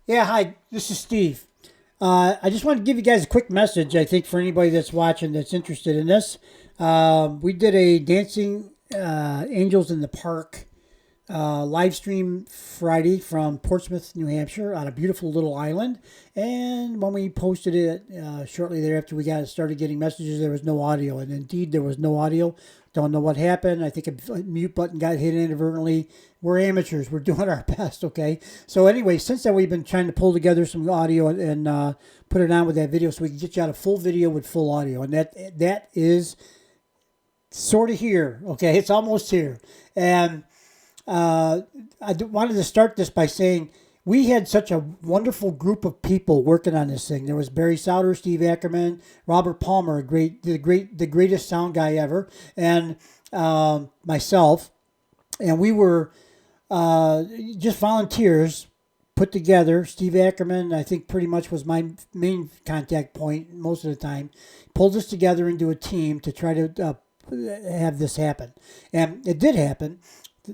Yeah, hi, this is Steve. I just wanted to give you guys a quick message, I think, for anybody that's watching that's interested in this. We did a Dancing Angels in the Park live stream Friday from Portsmouth, New Hampshire, on a beautiful little island. And when we posted it shortly thereafter, we got started getting messages. There was no audio, and indeed there was no audio. Don't know what happened. I think a mute button got hit inadvertently. We're amateurs. We're doing our best. Okay. So anyway, since then we've been trying to pull together some audio and put it on with that video so we can get you out a full video with full audio, and that is sort of here. Okay, it's almost here, and wanted to start this by saying we had such a wonderful group of people working on this thing. There was Barry Souter, Steve Ackerman, Robert Palmer, the greatest sound guy ever, and myself, and we were just volunteers put together. Steve Ackerman, I think, pretty much was my main contact point most of the time. Pulled us together into a team to try to have this happen, and it did happen.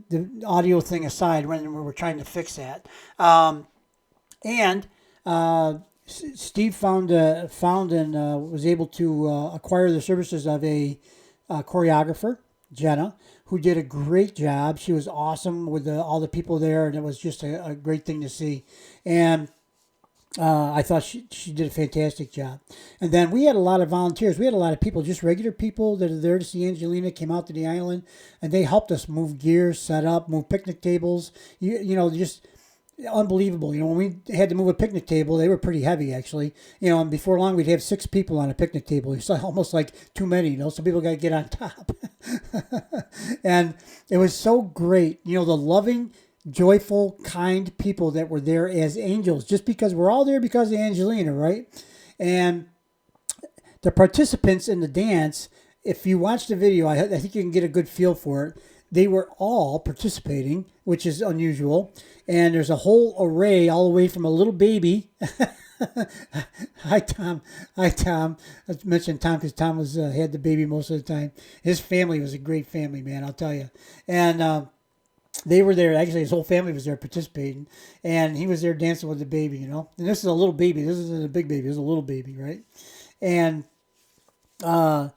The audio thing aside, when we were trying to fix that, and Steve found and was able to acquire the services of a choreographer, Jenna, who did a great job. She was awesome with all the people there, and it was just a great thing to see. And I thought she did a fantastic job. And then we had a lot of volunteers. We had a lot of people, just regular people that are there to see Angelina, came out to the island, and they helped us move gears, set up, move picnic tables. Just unbelievable. When we had to move a picnic table, they were pretty heavy, actually. And before long, we'd have 6 people on a picnic table. It's almost like too many, so people got to get on top. And it was so great. The loving, joyful, kind people that were there as angels, just because we're all there because of Angelina, right? And the participants in the dance, if you watch the video, I think you can get a good feel for it. They were all participating, which is unusual. And there's a whole array all the way from a little baby. Hi, Tom. Hi, Tom. I mentioned Tom because Tom had the baby most of the time. His family was a great family, man, I'll tell you. And they were there. Actually, his whole family was there participating, and he was there dancing with the baby. And this is a little baby. This isn't a big baby. This is a little baby, right? And uh,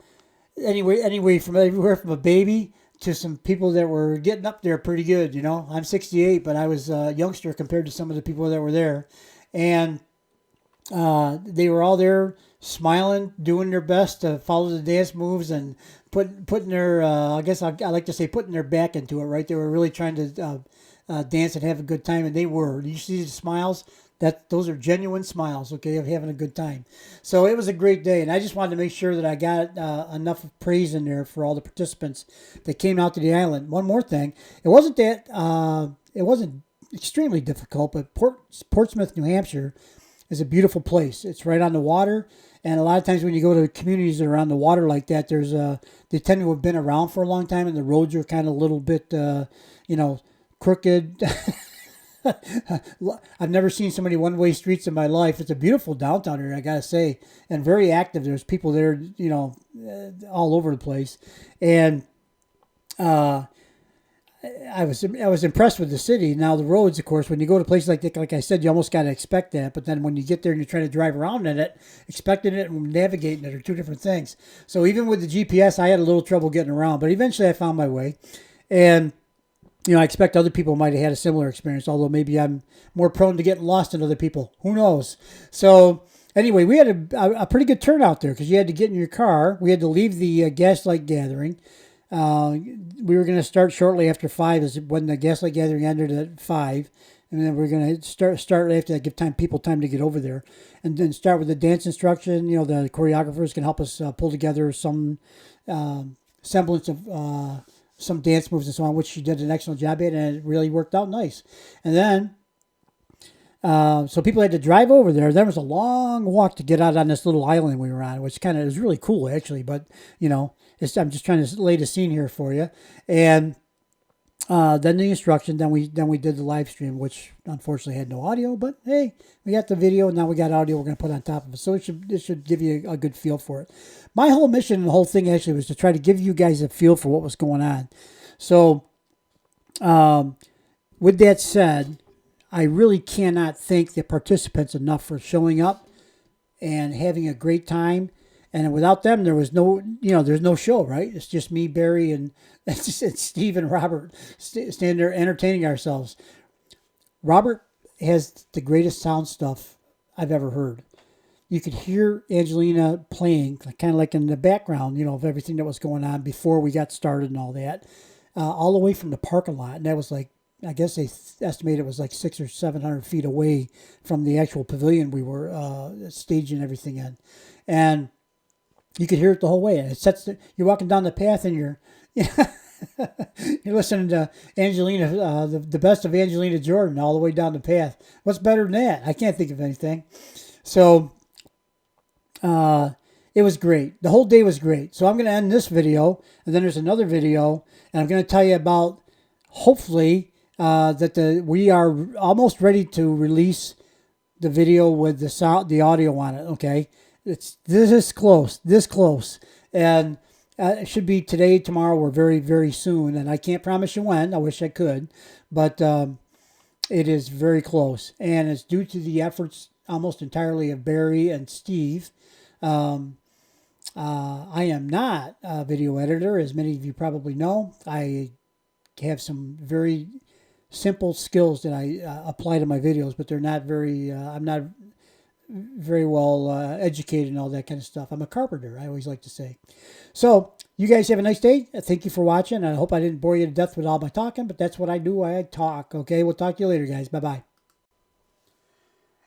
anyway, from everywhere from a baby to some people that were getting up there pretty good. I'm 68, but I was a youngster compared to some of the people that were there, and they were all there smiling, doing their best to follow the dance moves and putting their, I guess I like to say, putting their back into it, right? They were really trying to dance and have a good time, and they were. You see the smiles? Those are genuine smiles, okay, of having a good time. So it was a great day, and I just wanted to make sure that I got enough praise in there for all the participants that came out to the island. One more thing, it wasn't extremely difficult, but Portsmouth, New Hampshire, is a beautiful place. It's right on the water, and a lot of times when you go to communities that are on the water like that, they tend to have been around for a long time, and the roads are kind of a little bit, crooked. I've never seen so many one-way streets in my life. It's a beautiful downtown area, I gotta say, and very active. There's people there, all over the place, and I was impressed with the city. Now the roads, of course, when you go to places like that, like I said, you almost got to expect that. But then when you get there and you're trying to drive around in it, expecting it and navigating it are two different things. So even with the GPS, I had a little trouble getting around, but eventually I found my way, and I expect other people might have had a similar experience, although maybe I'm more prone to getting lost than other people. Who knows? So anyway, we had a pretty good turnout there because you had to get in your car. We had to leave the gaslight gathering. We were going to start shortly after 5 is when the gaslight gathering ended at 5. And then we're going to start after that, give people time to get over there. And then start with the dance instruction. The choreographers can help us pull together some semblance of some dance moves and so on, which she did an excellent job at, and it really worked out nice. And then, so people had to drive over there. There was a long walk to get out on this little island we were on, which kind of is really cool, actually. But, I'm just trying to lay the scene here for you. And then the instruction, then we did the live stream, which unfortunately had no audio, but hey, we got the video, and now we got audio we're going to put on top of it. So this should give you a good feel for it. My whole mission and the whole thing actually was to try to give you guys a feel for what was going on. So with that said, I really cannot thank the participants enough for showing up and having a great time. And without them, there was no, there's no show, right? It's just me, Barry, and it's Steve and Robert standing there entertaining ourselves. Robert has the greatest sound stuff I've ever heard. You could hear Angelina playing, kind of like in the background, of everything that was going on before we got started and all that, all the way from the parking lot. And that was like, I guess they estimated it was like 600 or 700 feet away from the actual pavilion we were staging everything in. And you could hear it the whole way. And it sets you're walking down the path and you're you're listening to Angelina, the best of Angelina Jordan all the way down the path. What's better than that? I can't think of anything. So it was great. The whole day was great. So I'm going to end this video, and then there's another video, and I'm going to tell you about, hopefully, that we are almost ready to release the video with the sound, the audio on it. Okay, this is close, and it should be today, tomorrow, or very, very soon. And I can't promise you when. I wish I could, but it is very close, and it's due to the efforts almost entirely of Barry and Steve. I am not a video editor, as many of you probably know. I have some very simple skills that I apply to my videos, but they're not very, I'm not very well educated and all that kind of stuff. I'm a carpenter, I always like to say. So, you guys have a nice day. Thank you for watching. I hope I didn't bore you to death with all my talking, but that's what I do. I talk. Okay, we'll talk to you later, guys. Bye-bye.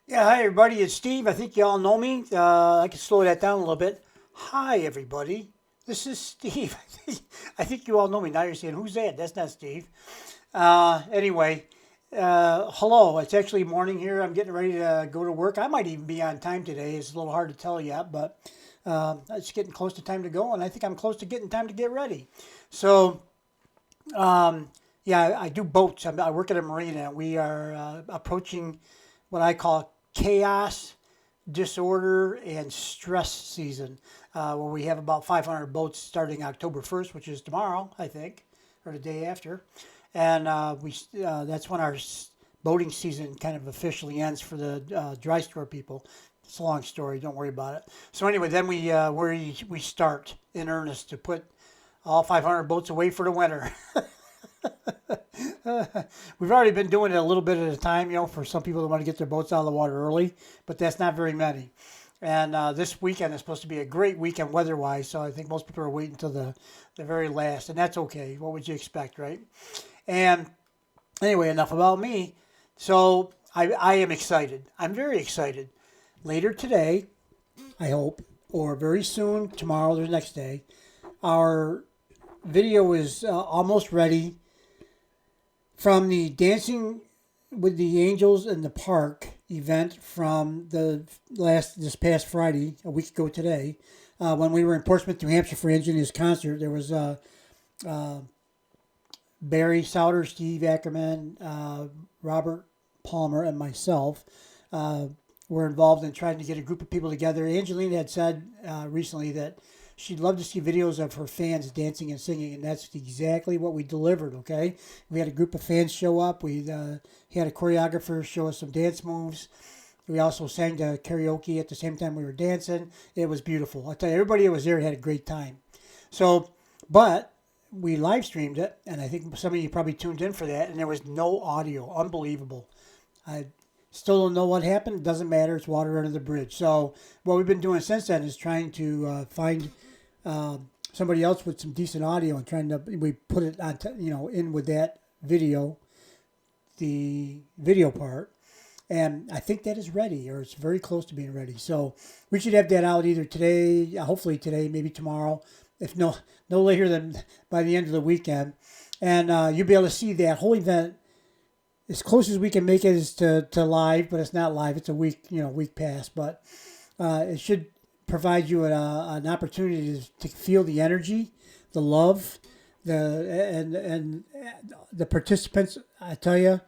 Yeah, hi, everybody. It's Steve. I think you all know me. I can slow that down a little bit. Hi, everybody. This is Steve. I think you all know me. Now you're saying, who's that? That's not Steve. Anyway, hello. It's actually morning here. I'm getting ready to go to work. I might even be on time today. It's a little hard to tell yet, but it's getting close to time to go, and I think I'm close to getting time to get ready. So, yeah, I do boats. I work at a marina. We are approaching what I call chaos, disorder, and stress season, where we have about 500 boats starting October 1st, which is tomorrow, I think, or the day after. And that's when our boating season kind of officially ends for the dry store people. It's a long story. Don't worry about it. So anyway, then we start in earnest to put all 500 boats away for the winter. We've already been doing it a little bit at a time, for some people that want to get their boats out of the water early, but that's not very many. And this weekend is supposed to be a great weekend weather-wise, so I think most people are waiting until the very last, and that's okay. What would you expect, right? And anyway, enough about me. So I am excited. I'm very excited. Later today, I hope, or very soon, tomorrow or the next day, our video is almost ready from the Dancing with the Angels in the Park event from this past Friday, a week ago today, when we were in Portsmouth, New Hampshire for Angelina's concert. There was Barry Souter, Steve Ackerman, Robert Palmer, and myself were involved in trying to get a group of people together. Angelina had said recently that she'd love to see videos of her fans dancing and singing, and that's exactly what we delivered, okay? We had a group of fans show up. We had a choreographer show us some dance moves. We also sang the karaoke at the same time we were dancing. It was beautiful. I'll tell you, everybody that was there had a great time. So, but we live streamed it, and I think some of you probably tuned in for that, and there was no audio. Unbelievable. I still don't know what happened. It doesn't matter. It's water under the bridge. So what we've been doing since then is trying to find somebody else with some decent audio and trying to, we put it on, in with that video, the video part. And I think that is ready, or it's very close to being ready. So we should have that out either today, hopefully today, maybe tomorrow, if no later than by the end of the weekend. And you'll be able to see that whole event as close as we can make it is to live, but it's not live. It's a week, week past. But it should provide you an opportunity to feel the energy, the love, and the participants. I tell you,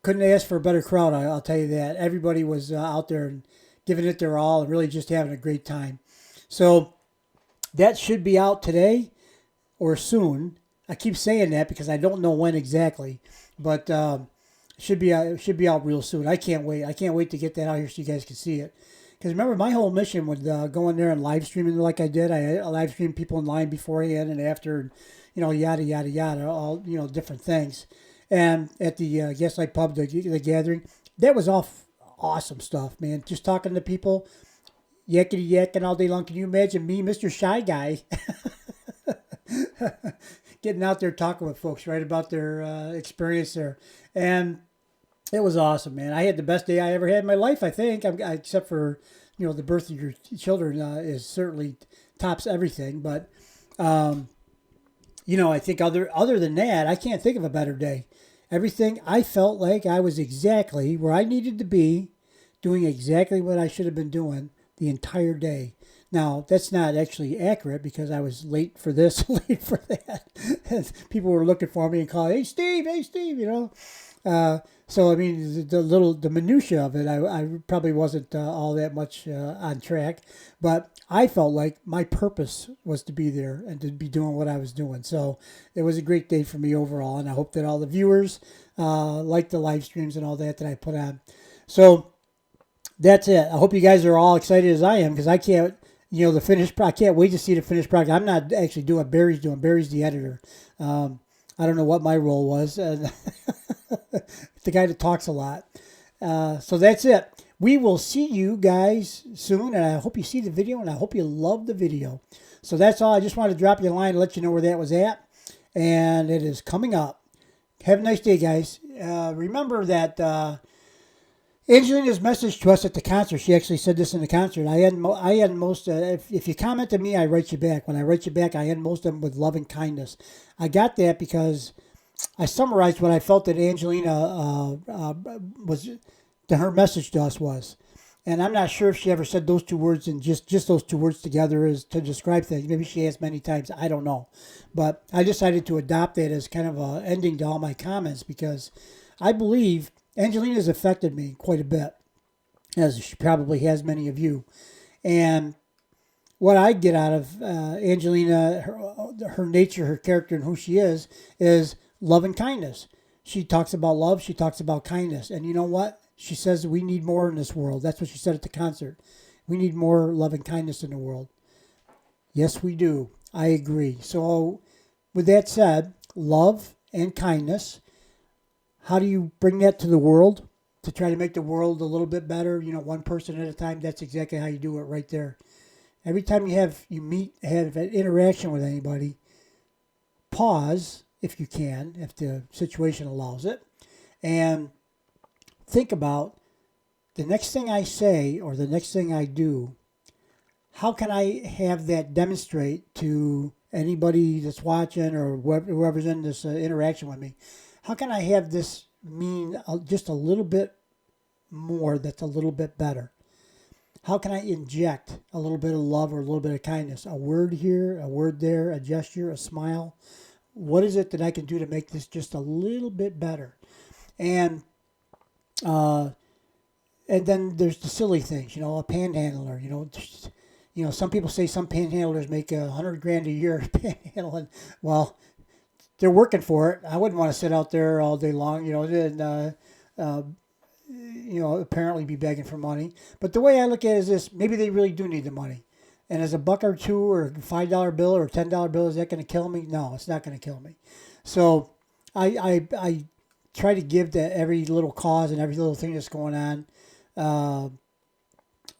couldn't ask for a better crowd. I'll tell you that. Everybody was out there and giving it their all and really just having a great time. So that should be out today or soon. I keep saying that because I don't know when exactly, but Should be out real soon. I can't wait. I can't wait to get that out here so you guys can see it. Because remember, my whole mission with going there and live streaming like I did. I live streamed people in line beforehand and after, and, yada yada yada, all different things. And at the Gaslight Pub, the gathering, that was all awesome stuff, man. Just talking to people, yakety yakking all day long. Can you imagine me, Mr. Shy Guy, getting out there talking with folks, right, about their experience there, and it was awesome, man. I had the best day I ever had in my life, I think. Except for, the birth of your children is certainly tops everything. But, I think other than that, I can't think of a better day. Everything, I felt like I was exactly where I needed to be, doing exactly what I should have been doing the entire day. Now, that's not actually accurate because I was late for this, late for that. People were looking for me and calling, hey, Steve, So, I mean, the minutia of it, I probably wasn't all that much on track. But I felt like my purpose was to be there and to be doing what I was doing. So it was a great day for me overall. And I hope that all the viewers like the live streams and all that I put on. So that's it. I hope you guys are all excited as I am because I can't, the finished I can't wait to see the finished product. I'm not actually doing Barry's doing. Barry's the editor. I don't know what my role was. The guy that talks a lot. So that's it. We will see you guys soon, and I hope you see the video, and I hope you love the video. So that's all. I just wanted to drop you a line and let you know where that was at, and it is coming up. Have a nice day, guys. Remember that Angelina's message to us at the concert, she actually said this in the concert. I end most, if you comment to me, I write you back. When I write you back, I end most of them with love and kindness. I got that because I summarized what I felt that Angelina her message to us was. And I'm not sure if she ever said those two words and just those two words together is to describe things. Maybe she has many times. I don't know. But I decided to adopt that as kind of an ending to all my comments because I believe Angelina's affected me quite a bit, as she probably has many of you. And what I get out of Angelina, her nature, her character, and who she is love and kindness. She talks about love. She talks about kindness. And you know what? She says we need more in this world. That's what she said at the concert. We need more love and kindness in the world. Yes, we do. I agree. So with that said, love and kindness. How do you bring that to the world to try to make the world a little bit better? One person at a time. That's exactly how you do it right there. Every time you have an interaction with anybody, pause if you can, if the situation allows it, and think about the next thing I say or the next thing I do. How can I have that demonstrate to anybody that's watching or whoever's in this interaction with me? How can I have this mean just a little bit more that's a little bit better? How can I inject a little bit of love or a little bit of kindness? A word here, a word there, a gesture, a smile. What is it that I can do to make this just a little bit better? And then there's the silly things, a panhandler, some people say some panhandlers make $100,000 a year panhandling. Well, they're working for it. I wouldn't want to sit out there all day long, and apparently be begging for money. But the way I look at it is this: maybe they really do need the money. And as a buck or two or $5 bill or $10 bill, is that going to kill me? No, it's not going to kill me. So I try to give to every little cause and every little thing that's going on,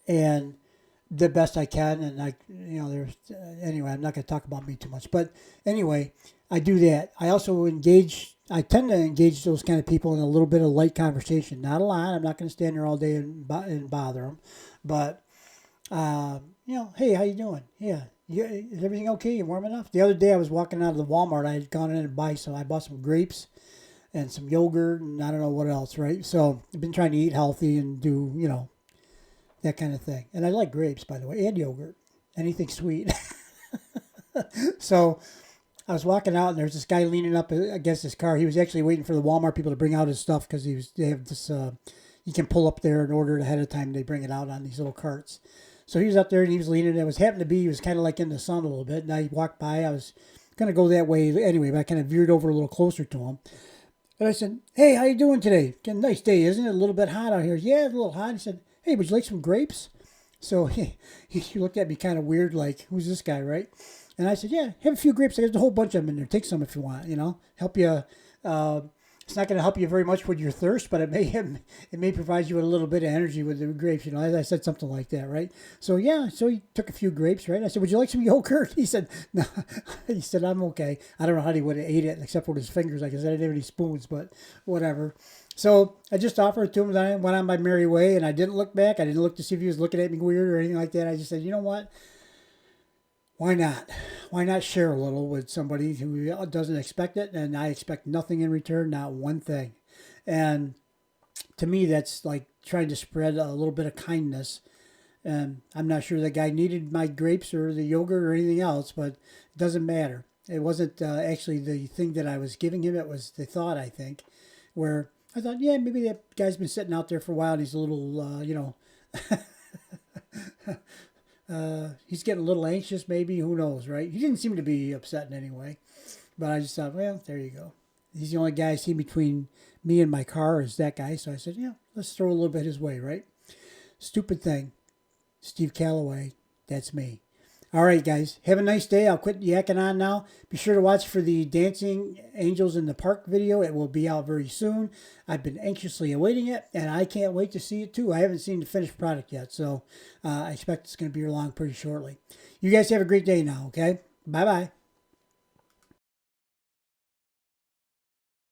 and the best I can. And anyway, I'm not going to talk about me too much. But anyway, I do that. I also I tend to engage those kind of people in a little bit of light conversation. Not a lot. I'm not going to stand there all day and bother them. But, hey, how you doing? Yeah. Is everything okay? You warm enough? The other day I was walking out of the Walmart. I had gone in and I bought some grapes and some yogurt and I don't know what else, right? So I've been trying to eat healthy and do, that kind of thing. And I like grapes, by the way, and yogurt. Anything sweet. So I was walking out, and there's this guy leaning up against his car. He was actually waiting for the Walmart people to bring out his stuff because they have this. You can pull up there and order it ahead of time. They bring it out on these little carts. So he was up there, and he was leaning. It was happened to be he was kind of like in the sun a little bit. And I walked by. I was going to go that way anyway, but I kind of veered over a little closer to him. And I said, hey, how you doing today? Nice day, isn't it? A little bit hot out here. Yeah, it's a little hot. He said, hey, would you like some grapes? So he looked at me kind of weird, like, who's this guy, right? And I said, yeah, have a few grapes. There's a whole bunch of them in there. Take some if you want, help you. Uh, it's not going to help you very much with your thirst, but it may provide you with a little bit of energy with the grapes. As I said, something like that, right? So yeah, so he took a few grapes, right? I said, would you like some yogurt? He said, no. He said, I'm okay. I don't know how he would have ate it except with his fingers. Like I said, I didn't have any spoons, but whatever. So I just offered it to him, and I went on my merry way, and I didn't look back. I didn't look to see if he was looking at me weird or anything like that. I just said, you know what? Why not? Why not share a little with somebody who doesn't expect it? And I expect nothing in return, not one thing. And to me, that's like trying to spread a little bit of kindness. And I'm not sure the guy needed my grapes or the yogurt or anything else, but it doesn't matter. It wasn't actually the thing that I was giving him, it was the thought, I think, where I thought, yeah, maybe that guy's been sitting out there for a while and he's a little, he's getting a little anxious, maybe. Who knows, right? He didn't seem to be upset in any way. But I just thought, well, there you go. He's the only guy I see between me and my car is that guy. So I said, yeah, let's throw a little bit his way, right? Stupid thing. Steve Callaway, that's me. All right, guys, have a nice day. I'll quit yakking on now. Be sure to watch for the Dancing Angels in the Park video. It will be out very soon. I've been anxiously awaiting it, and I can't wait to see it too. I haven't seen the finished product yet, so I expect it's going to be along pretty shortly. You guys have a great day now, okay? Bye-bye.